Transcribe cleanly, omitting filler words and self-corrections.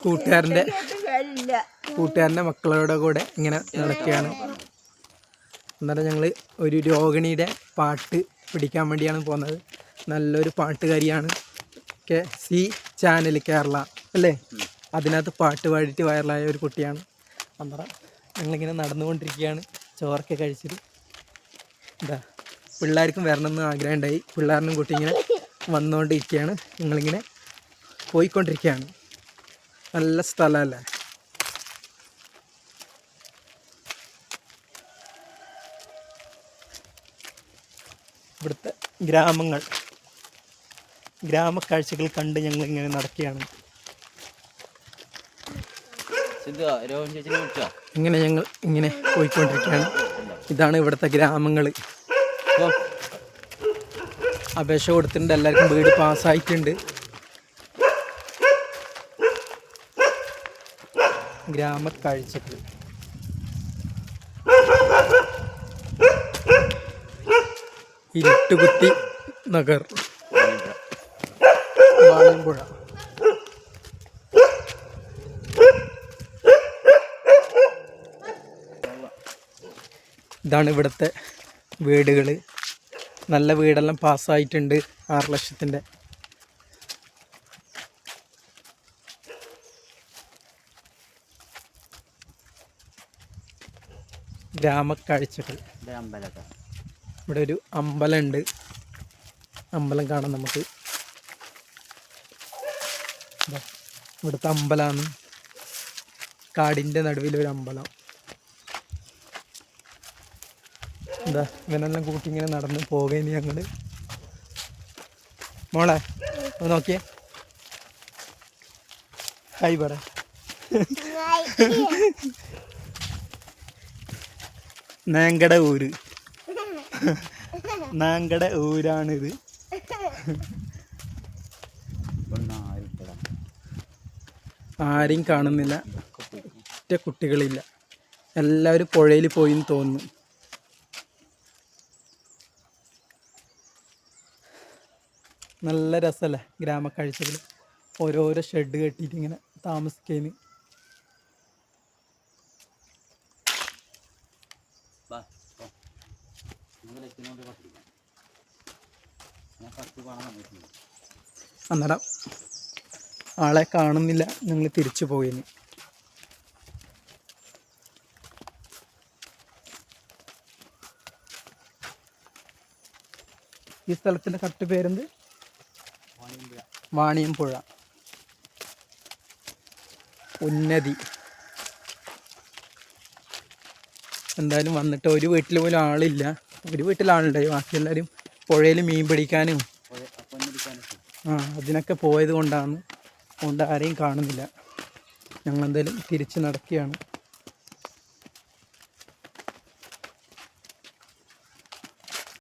കൂട്ടുകാരൻ്റെ മക്കളുടെ കൂടെ ഇങ്ങനെ നടക്കുകയാണ്. എന്നാലും ഞങ്ങൾ ഒരു രോഹിണിയുടെ പാട്ട് പിടിക്കാൻ വേണ്ടിയാണ് പോകുന്നത്. നല്ലൊരു പാട്ടുകാരിയാണ്. സി ചാനൽ കേരള അല്ലേ, അതിനകത്ത് പാട്ട് പാടിയിട്ട് വൈറലായ ഒരു കുട്ടിയാണ്. അന്നേരം ഞങ്ങളിങ്ങനെ നടന്നുകൊണ്ടിരിക്കുകയാണ്. ചോറൊക്കെ കഴിച്ചിട്ട് എന്താ പിള്ളേർക്കും വരണമെന്ന് ആഗ്രഹം ഉണ്ടായി. പിള്ളേരിനും കുട്ടി ഇങ്ങനെ വന്നുകൊണ്ടിരിക്കുകയാണ്. ഞങ്ങളിങ്ങനെ പോയിക്കൊണ്ടിരിക്കുകയാണ്. നല്ല സ്ഥലമല്ലേ. ഇവിടുത്തെ ഗ്രാമക്കാഴ്ചകൾ കണ്ട് ഞങ്ങളിങ്ങനെ നടക്കുകയാണ്. ഇങ്ങനെ ഞങ്ങൾ ഇങ്ങനെ പോയിക്കൊണ്ടിരിക്കുകയാണ്. ഇതാണ് ഇവിടുത്തെ ഗ്രാമങ്ങൾ. അപേക്ഷ കൊടുത്തിട്ടുണ്ട്, എല്ലാവർക്കും വീട് പാസ്സായിട്ടുണ്ട്. ഗ്രാമക്കാഴ്ചകൾ ഇരുട്ടുകുത്തി നഗർ, വാണിയമ്പുഴ. ഇതാണ് ഇവിടുത്തെ വീടുകൾ. നല്ല വീടെല്ലാം പാസ്സായിട്ടുണ്ട് 6 ലക്ഷത്തിൻ്റെ. ഗ്രാമക്കാഴ്ചകൾ. ഇവിടെ ഒരു അമ്പലമുണ്ട്. അമ്പലം കാണാം നമുക്ക്. ഇവിടുത്തെ അമ്പലമാണ്. കാടിൻ്റെ നടുവിലൊരു അമ്പലം. എന്താ ഇവനെല്ലാം കൂട്ടി ഇങ്ങനെ നടന്ന് പോകുകയാണ് ഞങ്ങൾ. മോളെ നോക്കിയേ, ഹായ് പറ. നാങ്കട ഊരാണിത്. ആരെയും കാണുന്നില്ല, ഒറ്റ കുട്ടികളില്ല. എല്ലാവരും പുഴയിൽ പോയി എന്ന് തോന്നുന്നു. നല്ല രസമല്ലേ ഗ്രാമക്കാഴ്ചകൾ. ഓരോരോ ഷെഡ് കെട്ടിയിട്ട് ഇങ്ങനെ താമസിക്കാൻ. അന്നേരം ആളെ കാണുന്നില്ല, ഞങ്ങൾ തിരിച്ചു പോയിന്. ഈ സ്ഥലത്തിൻ്റെ കറക്റ്റ് പേരെന്ത്? വാണിയമ്പുഴ. ഉന്നതി. എന്തായാലും വന്നിട്ട് ഒരു വീട്ടിൽ പോലും ആളില്ല. ഒരു വീട്ടിൽ ആളുണ്ടായി, ബാക്കി എല്ലാവരും പുഴയിൽ മീൻ പിടിക്കാനും അതിനൊക്കെ പോയത് കൊണ്ടാണ്. അതുകൊണ്ട് ആരെയും കാണുന്നില്ല. ഞങ്ങളെന്തായാലും തിരിച്ച് നടക്കുകയാണ്.